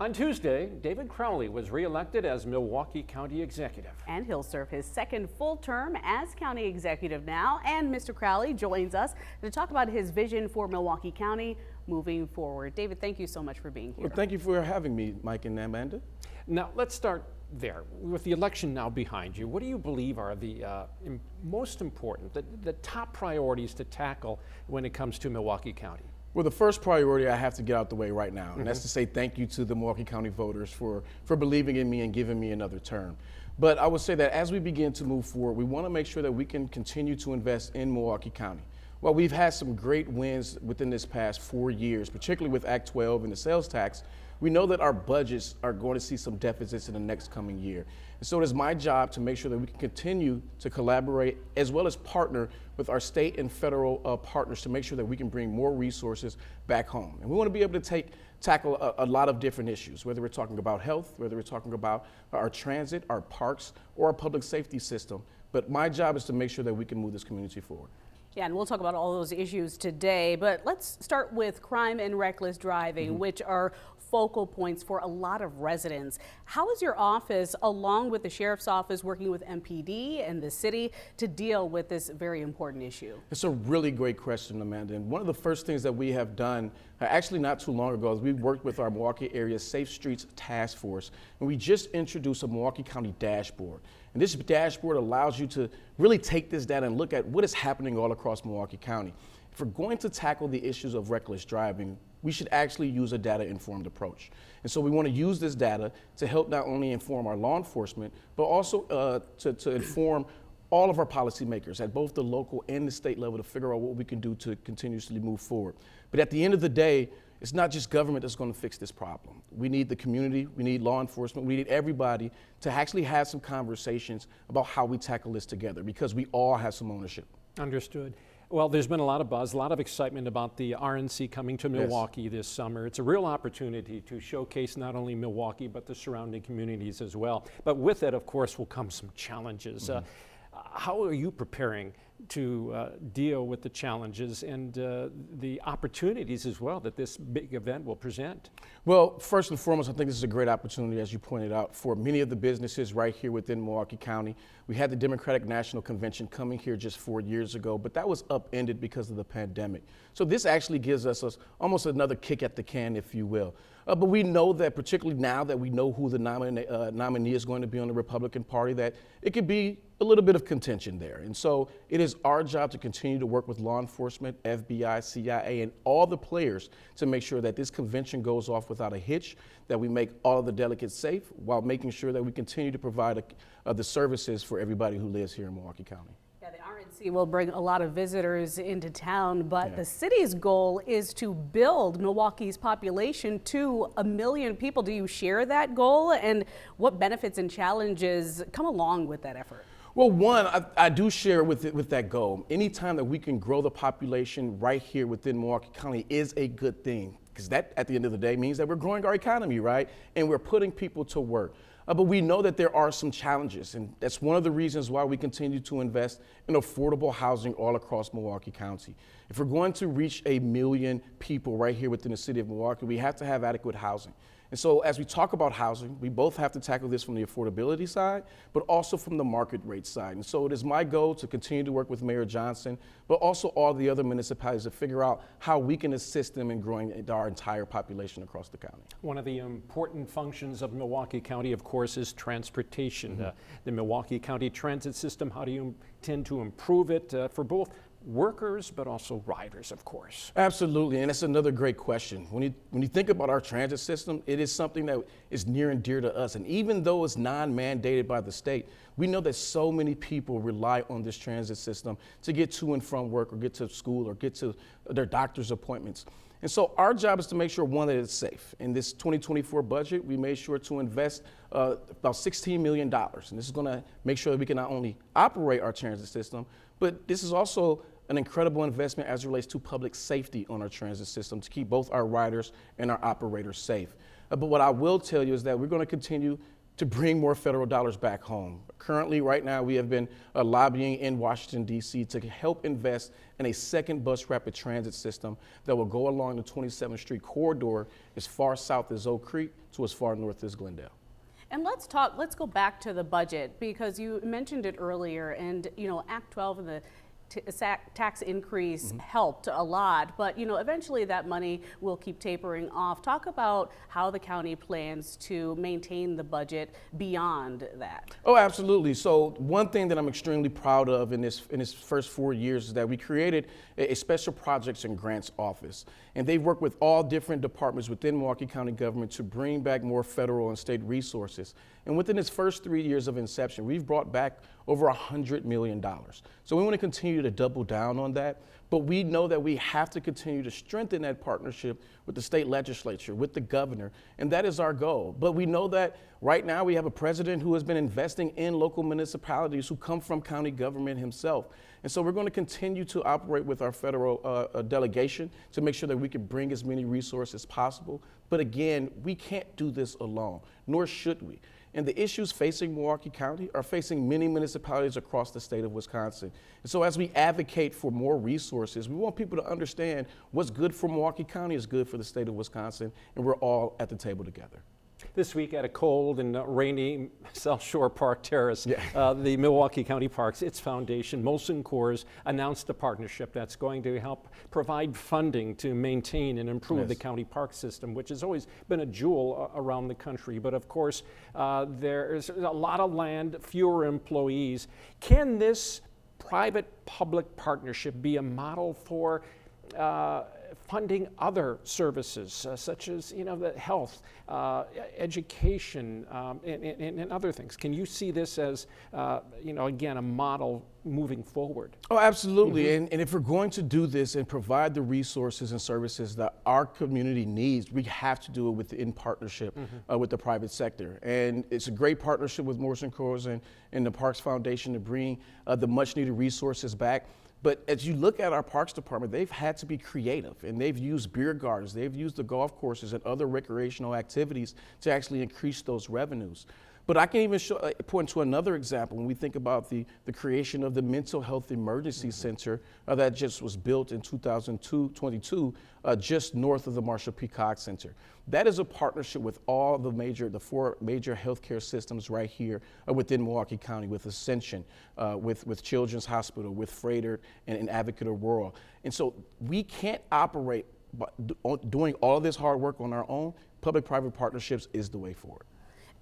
On Tuesday, David Crowley was reelected as Milwaukee County Executive. And he'll serve his second full term as county executive now. And Mr. Crowley joins us to talk about his vision for Milwaukee County moving forward. David, thank you so much for being here. Well, thank you for having me, Mike and Amanda. Now, let's start there. With the election now behind you, what do you believe are the most important, the top priorities to tackle when it comes to Milwaukee County? Well, the first priority I have to get out the way right now, and that's to say thank you to the Milwaukee County voters for believing in me and giving me another term. But I would say that as we begin to move forward, we want to make sure that we can continue to invest in Milwaukee County. While we've had some great wins within this past 4 years, particularly with Act 12 and the sales tax, we know that our budgets are going to see some deficits in the next coming year. And so it is my job to make sure that we can continue to collaborate as well as partner with our state and federal partners to make sure that we can bring more resources back home. And we want to be able to tackle a lot of different issues, whether we're talking about health, whether we're talking about our transit, our parks, or our public safety system. But my job is to make sure that we can move this community forward. Yeah, and we'll talk about all those issues today, but let's start with crime and reckless driving, which are focal points for a lot of residents. How is your office, along with the Sheriff's Office, working with MPD and the city to deal with this very important issue? It's a really great question, Amanda. And one of the first things that we have done, actually not too long ago, is we worked with our Milwaukee Area Safe Streets Task Force, and we just introduced a Milwaukee County dashboard. And this dashboard allows you to really take this data and look at what is happening all across Milwaukee County. If we're going to tackle the issues of reckless driving, we should actually use a data-informed approach. And so we want to use this data to help not only inform our law enforcement, but also to inform all of our policymakers at both the local and the state level to figure out what we can do to continuously move forward. But at the end of the day, it's not just government that's going to fix this problem. We need the community, we need law enforcement, we need everybody to actually have some conversations about how we tackle this together, because we all have some ownership. Understood. Well, there's been a lot of buzz, a lot of excitement about the RNC coming to Milwaukee this summer. It's a real opportunity to showcase not only Milwaukee, but the surrounding communities as well. But with it, of course, will come some challenges. How are you preparing to deal with the challenges and the opportunities as well that this big event will present? Well, first and foremost, I think this is a great opportunity, as you pointed out, for many of the businesses right here within Milwaukee County. We had the Democratic National Convention coming here just 4 years ago, but that was upended because of the pandemic. So this actually gives us almost another kick at the can, if you will. But we know that, particularly now that we know who the nominee is going to be on the Republican Party, that it could be a little bit of contention there. And so it is our job to continue to work with law enforcement, FBI, CIA, and all the players to make sure that this convention goes off without a hitch, that we make all of the delegates safe, while making sure that we continue to provide the services for everybody who lives here in Milwaukee County. Yeah, the RNC will bring a lot of visitors into town, but the city's goal is to build Milwaukee's population to 1 million people. Do you share that goal, and what benefits and challenges come along with that effort? Well, one, I do share with that goal. Anytime that we can grow the population right here within Milwaukee County is a good thing, because that, at the end of the day, means that we're growing our economy, right? And we're putting people to work. But we know that there are some challenges, and that's one of the reasons why we continue to invest in affordable housing all across Milwaukee County. If we're going to reach 1 million people right here within the city of Milwaukee, we have to have adequate housing. And so as we talk about housing, we both have to tackle this from the affordability side, but also from the market rate side. And so it is my goal to continue to work with Mayor Johnson, but also all the other municipalities to figure out how we can assist them in growing our entire population across the county. One of the important functions of Milwaukee County, of course, is transportation. The Milwaukee County transit system, how do you intend to improve it for both workers, but also riders, of course? Absolutely, and that's another great question. When you think about our transit system, it is something that is near and dear to us. And even though it's non-mandated by the state, we know that so many people rely on this transit system to get to and from work, or get to school, or get to their doctor's appointments. And so our job is to make sure, one, that it's safe. In this 2024 budget, we made sure to invest about $16 million. And this is going to make sure that we can not only operate our transit system, but this is also an incredible investment as it relates to public safety on our transit system to keep both our riders and our operators safe. But what I will tell you is that we're going to continue to bring more federal dollars back home. Currently, right now, we have been lobbying in Washington, D.C. to help invest in a second bus rapid transit system that will go along the 27th Street corridor as far south as Oak Creek to as far north as Glendale. And let's go back to the budget, because you mentioned it earlier, and Act 12 and the tax increase helped a lot, but eventually that money will keep tapering off. Talk about how the county plans to maintain the budget beyond that. Oh, absolutely. So one thing that I'm extremely proud of in this first 4 years is that we created a special projects and grants office, and they've worked with all different departments within Milwaukee County government to bring back more federal and state resources. And within its first 3 years of inception, we've brought back over $100 million. So we want to continue to double down on that, but we know that we have to continue to strengthen that partnership with the state legislature, with the governor, and that is our goal. But we know that right now we have a president who has been investing in local municipalities who come from county government himself. And so we're going to continue to operate with our federal delegation to make sure that we can bring as many resources as possible. But again, we can't do this alone, nor should we. And the issues facing Milwaukee County are facing many municipalities across the state of Wisconsin. And so as we advocate for more resources, we want people to understand what's good for Milwaukee County is good for the state of Wisconsin, and we're all at the table together. This week at a cold and rainy South Shore Park Terrace, the Milwaukee County Parks, its foundation, Molson Coors, announced a partnership that's going to help provide funding to maintain and improve the county park system, which has always been a jewel around the country. But of course, there's a lot of land, fewer employees. Can this private-public partnership be a model for funding other services such as the health, education, and other things? Can you see this as again a model moving forward? Oh, absolutely. And if we're going to do this and provide the resources and services that our community needs, we have to do it in partnership with the private sector. And it's a great partnership with Molson Coors and the Parks Foundation to bring the much needed resources back. But as you look at our Parks Department, they've had to be creative, and they've used beer gardens, they've used the golf courses and other recreational activities to actually increase those revenues. But I can even point to another example when we think about the creation of the Mental Health Emergency Center that just was built in 2022, just north of the Marshall P. Cox Center. That is a partnership with all the four major healthcare systems right here within Milwaukee County, with Ascension, with Children's Hospital, with Freighter, and Advocate Aurora. And so we can't operate doing all of this hard work on our own. Public-private partnerships is the way forward.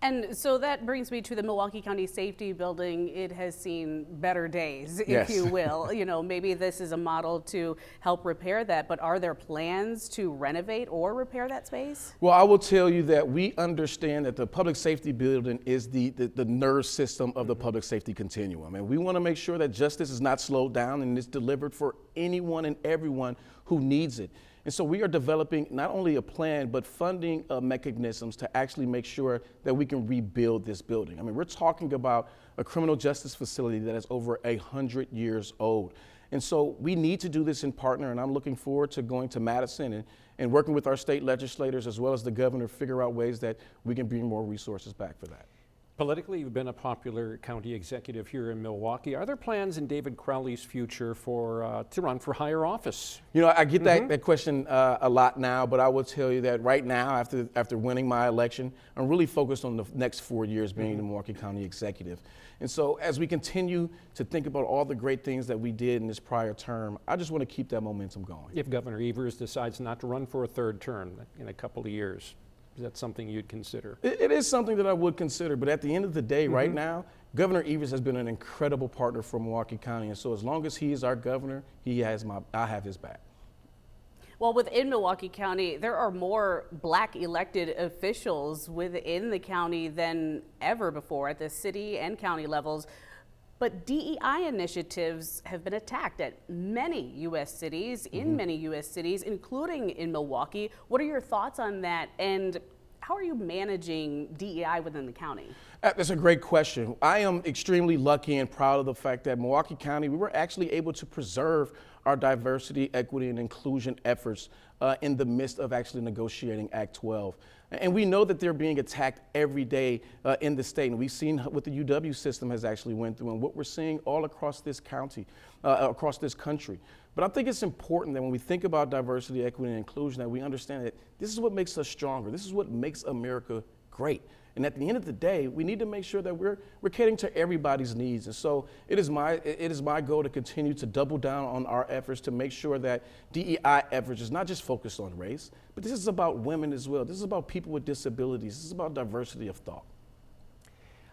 And so that brings me to the Milwaukee County Safety Building. It has seen better days, if you will. Maybe this is a model to help repair that, but are there plans to renovate or repair that space? Well, I will tell you that we understand that the public safety building is the nerve system of the public safety continuum. And we want to make sure that justice is not slowed down and is delivered for anyone and everyone who needs it. And so we are developing not only a plan, but funding mechanisms to actually make sure that we can rebuild this building. I mean, we're talking about a criminal justice facility that is over 100 years old. And so we need to do this in partner, and I'm looking forward to going to Madison and working with our state legislators as well as the governor to figure out ways that we can bring more resources back for that. Politically, you've been a popular county executive here in Milwaukee. Are there plans in David Crowley's future to run for higher office? I get that question a lot now, but I will tell you that right now, after winning my election, I'm really focused on the next 4 years being the Milwaukee County executive. And so as we continue to think about all the great things that we did in this prior term, I just want to keep that momentum going. If Governor Evers decides not to run for a third term in a couple of years, is that something you'd consider? It is something that I would consider, but at the end of the day, right now, Governor Evers has been an incredible partner for Milwaukee County, and so as long as he is our governor, I have his back. Well, within Milwaukee County, there are more Black elected officials within the county than ever before at the city and county levels. But DEI initiatives have been attacked at many U.S. cities, in many U.S. cities, including in Milwaukee. What are your thoughts on that? And how are you managing DEI within the county? That's a great question. I am extremely lucky and proud of the fact that Milwaukee County, we were actually able to preserve our diversity, equity, and inclusion efforts in the midst of actually negotiating Act 12. And we know that they're being attacked every day in the state. And we've seen what the UW system has actually went through and what we're seeing all across this county, across this country. But I think it's important that when we think about diversity, equity, and inclusion, that we understand that this is what makes us stronger. This is what makes America great. And at the end of the day, we need to make sure that we're catering to everybody's needs. And so it is my goal to continue to double down on our efforts to make sure that DEI efforts is not just focused on race, but this is about women as well. This is about people with disabilities. This is about diversity of thought.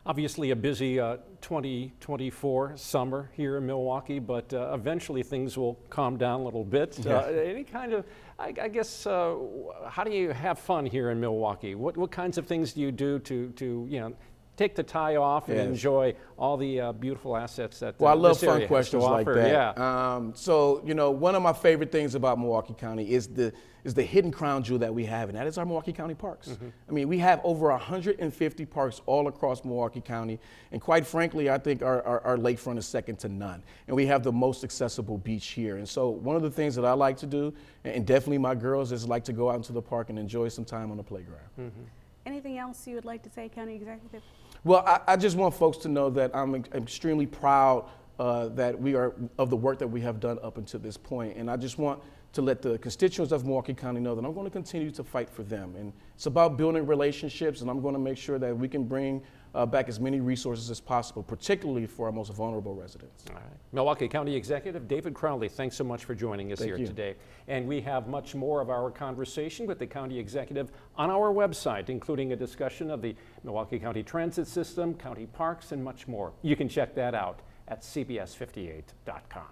Obviously a busy 2024 summer here in Milwaukee, but eventually things will calm down a little bit. Yeah. Any kind of, I guess, how do you have fun here in Milwaukee? What kinds of things do you do to take the tie off and Yes. enjoy all the beautiful assets that Well, I love this area fun has questions to like offer? that. Yeah. So, one of my favorite things about Milwaukee County is the hidden crown jewel that we have, and that is our Milwaukee County parks. Mm-hmm. I mean, we have over 150 parks all across Milwaukee County, and quite frankly, I think our lakefront is second to none. And we have the most accessible beach here. And so one of the things that I like to do, and definitely my girls, is like to go out into the park and enjoy some time on the playground. Mm-hmm. Anything else you would like to say, County Executive? Well, I just want folks to know that I'm extremely proud that we are of the work that we have done up until this point. And I just want to let the constituents of Milwaukee County know that I'm going to continue to fight for them. And it's about building relationships, and I'm going to make sure that we can bring back as many resources as possible, particularly for our most vulnerable residents. All right. Milwaukee County Executive David Crowley, thanks so much for joining us Thank here you. today. And we have much more of our conversation with the County Executive on our website, including a discussion of the Milwaukee County Transit System, county parks, and much more. You can check that out at cbs58.com.